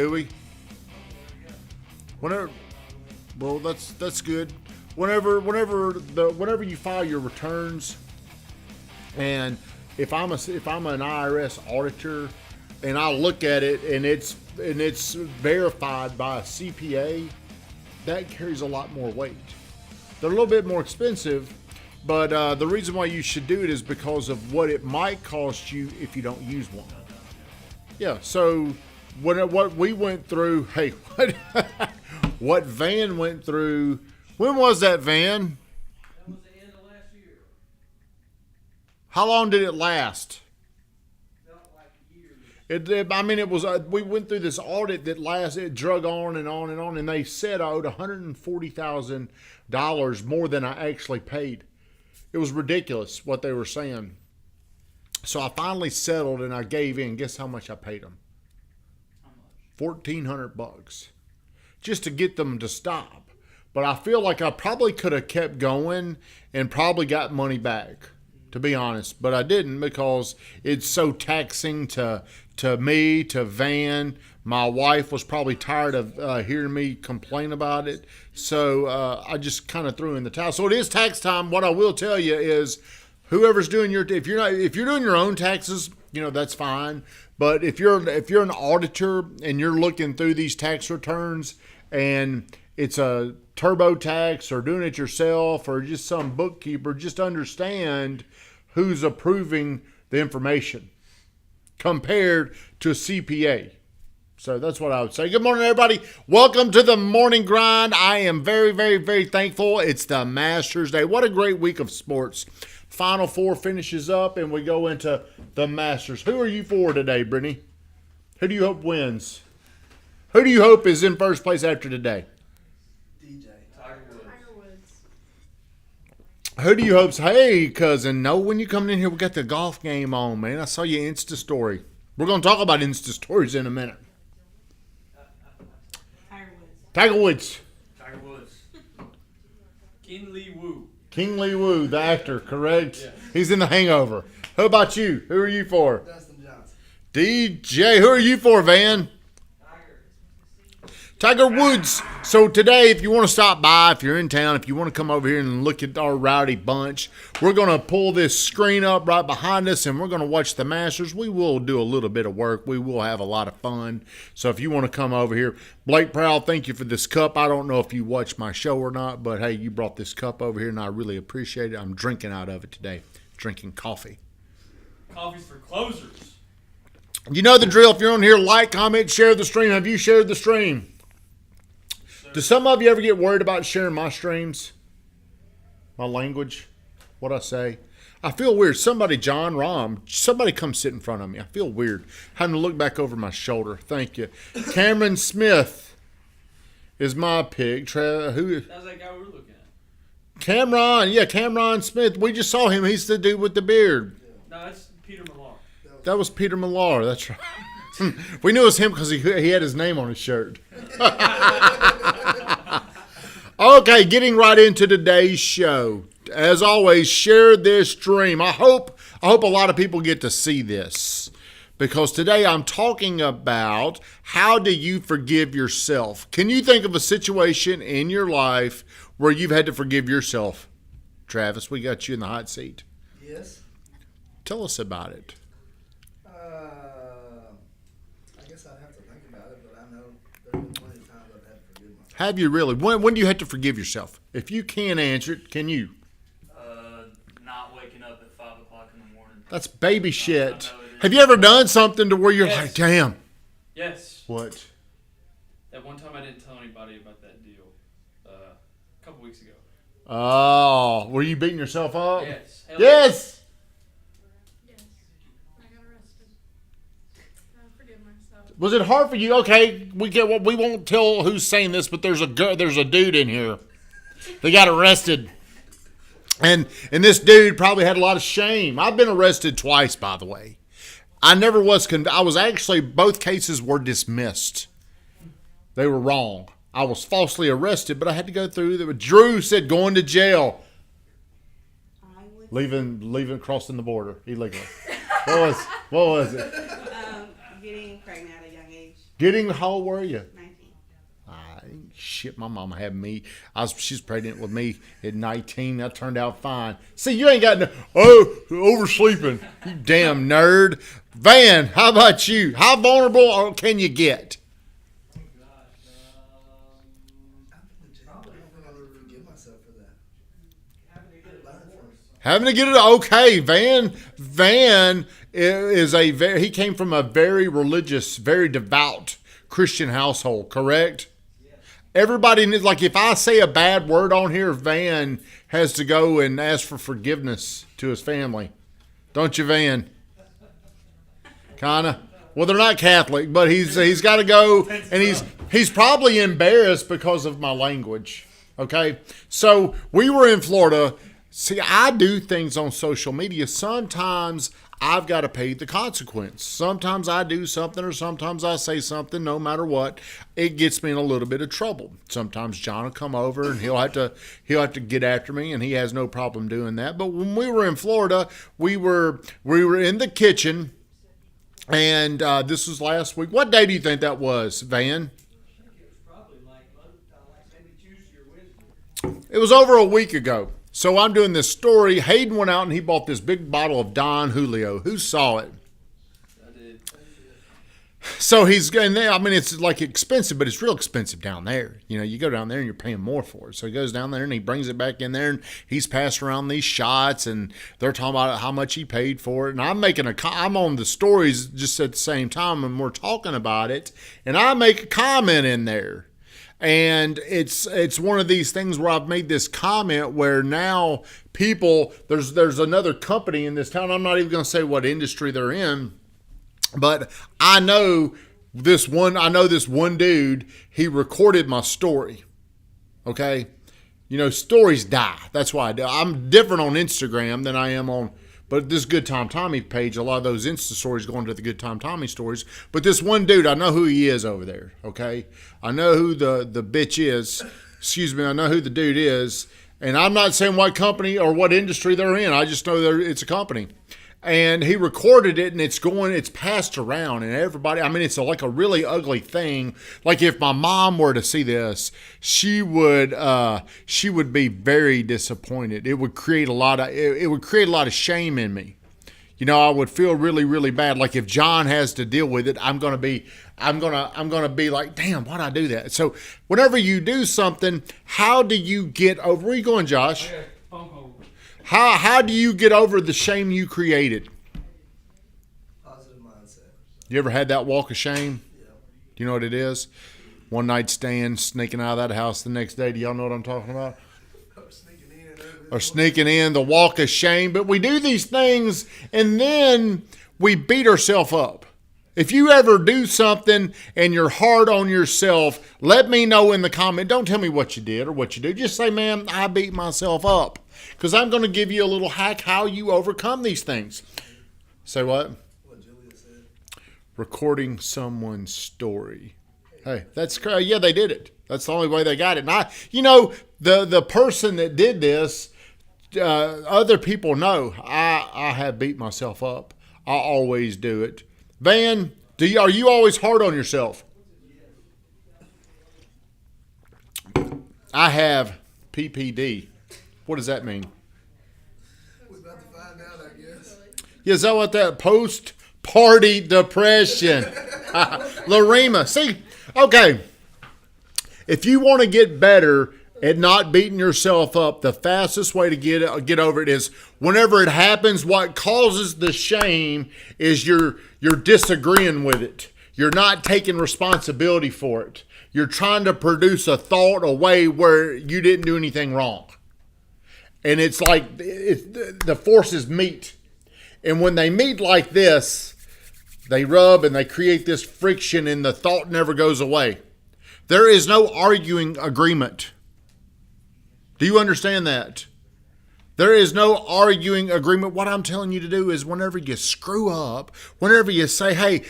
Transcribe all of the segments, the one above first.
Do we? Whenever, well, that's good. Whenever you file your returns, and if I'm an IRS auditor, and I look at it and it's verified by a CPA, that carries a lot more weight. They're a little bit more expensive, but the reason why you should do it is because of what it might cost you if you don't use one. Yeah, so what we went through, hey, what Van went through, when was that, Van? That was the end of last year. How long did it last? Felt like years. It was, we went through this audit that it drug on and on and on, and they said I owed $140,000 more than I actually paid. It was ridiculous what they were saying. So I finally settled and I gave in. Guess how much I paid them? How much? $1,400 just to get them to stop. But I feel like I probably could have kept going and probably got money back, to be honest. But I didn't because it's so taxing to me, to Van. My wife was probably tired of hearing me complain about it. So I just kind of threw in the towel. So it is tax time. What I will tell you is, whoever's doing if you're doing your own taxes, that's fine. But if you're an auditor and you're looking through these tax returns and it's a TurboTax or doing it yourself or just some bookkeeper, just understand who's approving the information compared to a CPA. So that's what I would say. Good morning, everybody. Welcome to the morning grind. I am very, very, very thankful. It's the Masters Day. What a great week of sports. Final Four finishes up, and we go into the Masters. Who are you for today, Brittany? Who do you hope wins? Who do you hope is in first place after today? DJ. Tiger Woods. Who do you hope's? Hey, cousin, know when you coming in here, we got the golf game on, man. I saw your Insta story. We're going to talk about Insta stories in a minute. Tiger Woods. Tiger Woods. King Lee Woo. King Lee Woo, the actor, correct? Yeah. He's in The Hangover. Who about you? Who are you for? Dustin Johnson. DJ. Who are you for, Van? Tiger Woods. So today, if you want to stop by, if you're in town, if you want to come over here and look at our rowdy bunch, we're going to pull this screen up right behind us and we're going to watch the Masters. We will do a little bit of work. We will have a lot of fun. So if you want to come over here, Blake Proud, thank you for this cup. I don't know if you watch my show or not, but hey, you brought this cup over here and I really appreciate it. I'm drinking out of it today, drinking coffee. Coffee's for closers. You know the drill. If you're on here, like, comment, share the stream. Have you shared the stream? Do some of you ever get worried about sharing my streams? My language? What I say? I feel weird. Somebody come sit in front of me. I feel weird. Having to look back over my shoulder. Thank you. Cameron Smith is my pick. Who? That was that guy we were looking at. Cameron Smith. We just saw him. He's the dude with the beard. No, that's Peter Millar. That was Peter Millar. That's right. We knew it was him because he had his name on his shirt. Okay, getting right into today's show. As always, share this stream. I hope a lot of people get to see this because today I'm talking about how do you forgive yourself. Can you think of a situation in your life where you've had to forgive yourself? Travis, we got you in the hot seat. Yes. Tell us about it. I guess I'd have to think about it, but I know there's been plenty of times I've had to forgive myself. Have you really? When do you have to forgive yourself? If you can't answer it, can you? Not waking up at 5 o'clock in the morning. That's baby shit. Have you ever done something to where you're like, damn? Yes. What? That one time I didn't tell anybody about that deal. A couple weeks ago. Oh, were you beating yourself up? Yes. Yes. Yes, I got arrested. I forgive myself. Was it hard for you? Okay, we won't tell who's saying this, but there's a dude in here. They got arrested. And this dude probably had a lot of shame. I've been arrested twice, by the way. I never was I was actually, both cases were dismissed. They were wrong. I was falsely arrested, but I had to go through. Drew said going to jail. Leaving, crossing the border illegally. What was it? Getting pregnant at a young age. Getting how old were you? 19. Shit, my mama had me. She's pregnant with me at 19. That turned out fine. See, you ain't got no. Oh, oversleeping. You damn nerd. Van, how about you? How vulnerable can you get? I don't think I'll ever forgive myself for that. Learn from it. Having to get it. Okay, Van is he came from a very religious, very devout Christian household, correct? Everybody needs, like, if I say a bad word on here, Van has to go and ask for forgiveness to his family. Don't you, Van? Kinda. Well, they're not Catholic, but he's got to go, and he's probably embarrassed because of my language. Okay, so we were in Florida. See, I do things on social media. Sometimes I've got to pay the consequence. Sometimes I do something, or sometimes I say something. No matter what, it gets me in a little bit of trouble. Sometimes John will come over and he'll have to get after me, and he has no problem doing that. But when we were in Florida, we were in the kitchen, and this was last week. What day do you think that was, Van? It was over a week ago. So I'm doing this story. Hayden went out and he bought this big bottle of Don Julio. Who saw it? I did. So he's going there. I mean, it's like expensive, but it's real expensive down there. You know, you go down there and you're paying more for it. So he goes down there and he brings it back in there, and he's passing around these shots, and they're talking about how much he paid for it. And I'm on the stories just at the same time, and we're talking about it, and I make a comment in there. And it's one of these things where I've made this comment where now people, there's another company in this town. I'm not even going to say what industry they're in, but I know this one dude, he recorded my story. Okay. You know, stories die. That's why I'm different on Instagram than I am on, but this Good Time Tommy page, a lot of those Insta stories going to the Good Time Tommy stories. But this one dude, I know who he is over there, okay? I know who the bitch is. Excuse me, I know who the dude is. And I'm not saying what company or what industry they're in. I just know it's a company. And he recorded it, and it's passed around, and everybody, I mean, it's like a really ugly thing. Like if my mom were to see this, she would be very disappointed. It would create a lot of shame in me. You know, I would feel really, really bad. Like if John has to deal with it, I'm gonna be like, damn, why'd I do that? So whenever you do something, how do you get over? Where are you going, Josh? I got a phone call. How do you get over the shame you created? Positive mindset. You ever had that walk of shame? Yeah. Do you know what it is? One night stand, sneaking out of that house the next day. Do y'all know what I'm talking about? Or sneaking in, the walk of shame. But we do these things and then we beat ourselves up. If you ever do something and you're hard on yourself, let me know in the comment. Don't tell me what you did or what you do. Just say, man, I beat myself up. Because I'm going to give you a little hack how you overcome these things. Say what? What Julia said. Recording someone's story. Hey, that's crazy. Yeah, they did it. That's the only way they got it. And the person that did this, other people know I have beat myself up. I always do it. Van, are you always hard on yourself? I have PPD. What does that mean? We're about to find out, I guess. Yeah, is that what that post-party depression? Larima. See, okay. If you want to get better at not beating yourself up, the fastest way to get over it is whenever it happens, what causes the shame is you're disagreeing with it. You're not taking responsibility for it. You're trying to produce a thought, a way where you didn't do anything wrong. And it's like the forces meet. And when they meet like this, they rub and they create this friction, and the thought never goes away. There is no arguing agreement. Do you understand that? There is no arguing agreement. What I'm telling you to do is whenever you screw up, whenever you say, hey,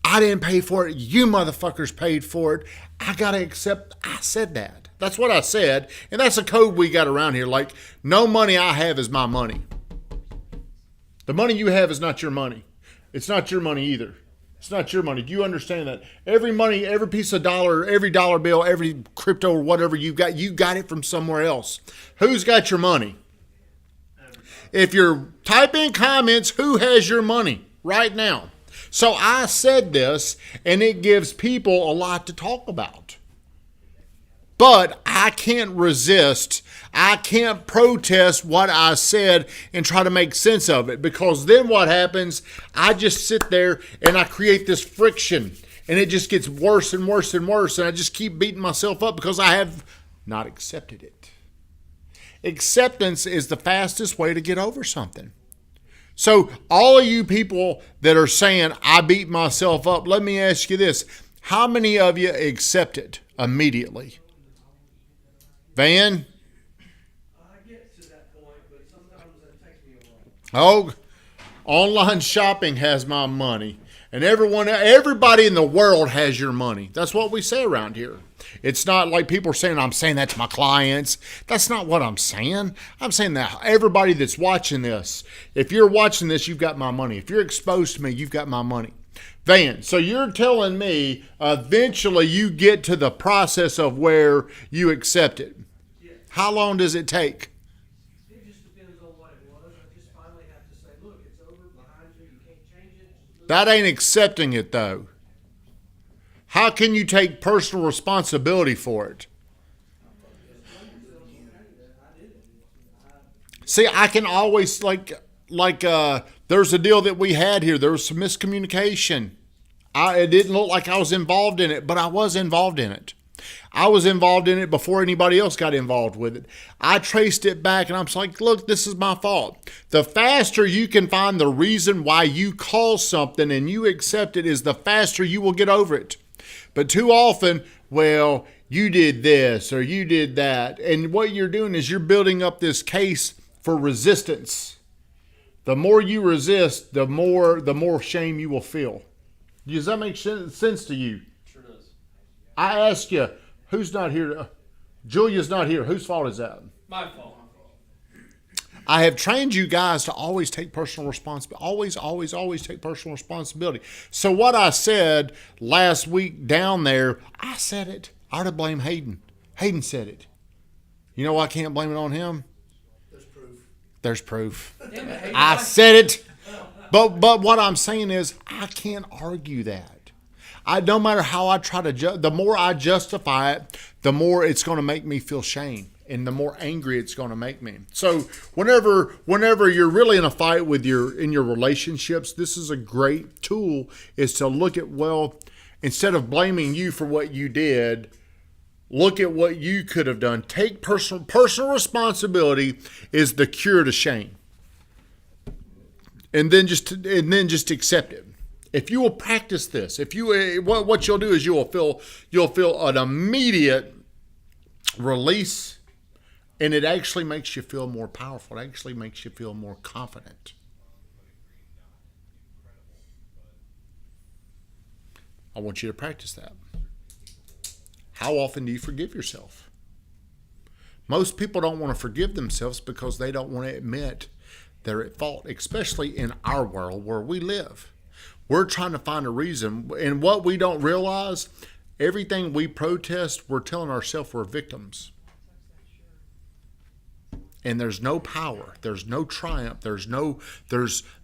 I didn't pay for it, you motherfuckers paid for it, I got to accept I said that. That's what I said, and that's a code we got around here. Like, no money I have is my money. The money you have is not your money. It's not your money either. It's not your money. Do you understand that? Every money, every piece of dollar, every dollar bill, every crypto or whatever you got it from somewhere else. Who's got your money? If you're typing comments, who has your money right now? So I said this, and it gives people a lot to talk about. But I can't resist. I can't protest what I said and try to make sense of it, because then what happens, I just sit there and I create this friction, and it just gets worse and worse and worse, and I just keep beating myself up because I have not accepted it. Acceptance is the fastest way to get over something. So all of you people that are saying, I beat myself up, let me ask you this. How many of you accept it immediately? Van? I get to that point, but sometimes it takes me a while. Oh, online shopping has my money. And everybody in the world has your money. That's what we say around here. It's not like people are saying, I'm saying that to my clients. That's not what I'm saying. I'm saying that everybody that's watching this, if you're watching this, you've got my money. If you're exposed to me, you've got my money. Van, so you're telling me eventually you get to the process of where you accept it. Yes. How long does it take? It just depends on what it was. I just finally have to say, look, it's over, behind you, you can't change it. That ain't accepting it, though. How can you take personal responsibility for it? See, I can always, there's a deal that we had here. There was some miscommunication. It didn't look like I was involved in it, but I was involved in it. I was involved in it before anybody else got involved with it. I traced it back, and I'm like, look, this is my fault. The faster you can find the reason why you caused something and you accept it is the faster you will get over it. But too often, well, you did this or you did that. And what you're doing is you're building up this case for resistance. The more you resist, the more shame you will feel. Does that make sense to you? Sure does. I ask you, who's not here? Julia's not here. Whose fault is that? My fault. I have trained you guys to always take personal responsibility. Always take personal responsibility. So what I said last week down there, I said it. I ought to blame Hayden. Hayden said it. You know why I can't blame it on him? There's proof. Damn it, Hayden. I said it. But what I'm saying is I can't argue that. No matter how I try to, the more I justify it, the more it's going to make me feel shame. And the more angry it's going to make me. So whenever you're really in a fight in your relationships, this is a great tool, is to look at, well, instead of blaming you for what you did, look at what you could have done. Take personal responsibility is the cure to shame. And then just accept it. If you will practice this, what you'll do is you'll feel an immediate release. And it actually makes you feel more powerful. It actually makes you feel more confident. I want you to practice that. How often do you forgive yourself? Most people don't want to forgive themselves because they don't want to admit they're at fault, especially in our world where we live. We're trying to find a reason. And what we don't realize, everything we protest, we're telling ourselves we're victims. And there's no power, there's no triumph, there's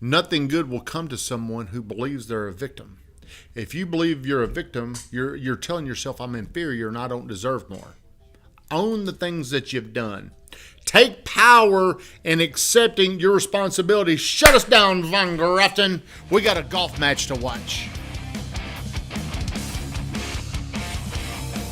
nothing good will come to someone who believes they're a victim. If you believe you're a victim, you're telling yourself I'm inferior and I don't deserve more. Own the things that you've done. Take power in accepting your responsibility. Shut us down, Von Grafton. We got a golf match to watch.